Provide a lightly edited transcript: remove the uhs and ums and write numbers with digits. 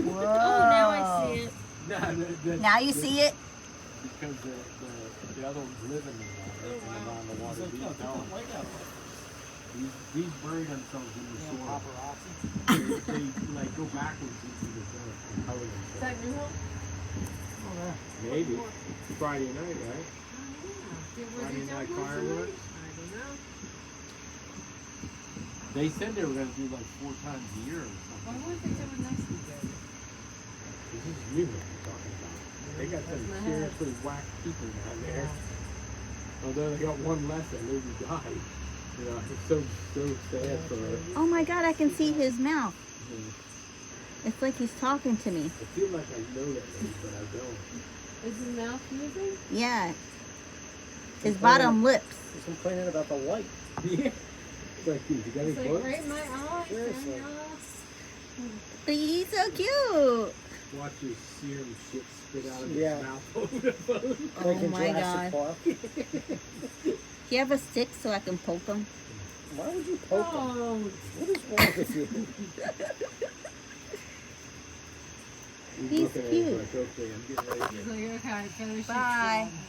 Whoa. Oh, now I see it. Now you see it? Because the other ones live in the water and around the water. These don't. These bury themselves in the soil. They like go backwards into the dirt and cover themselves. Is that New Hope? Maybe. Friday night, right? Was Friday it night done fireworks. I don't know. They said they were going to do like 4 times a year or Why something. weren't they doing this together? This is New Hope we're talking about. They got some That's my seriously whack people down there. Although they got one less that lady died. You know, it's so sad for her. Oh my God, I can see his mouth. Yeah. It's like he's talking to me. I feel like I know that lady, but I don't. Is his mouth moving? Yeah. His bottom lips. He's complaining about the light. Yeah. It's like, dude, you got any It's like books? right in my eye. Seriously. But he's so cute. Watch your serum shit spit out of Yeah. his mouth over the phone. Oh Like in my Jurassic God. Park. Do you have a stick so I can poke him? Why would you poke him? Oh, What is wrong with you? He's He's looking at it cute. like, okay, I'm getting ready to he's like, okay, finish it. Bye. Son.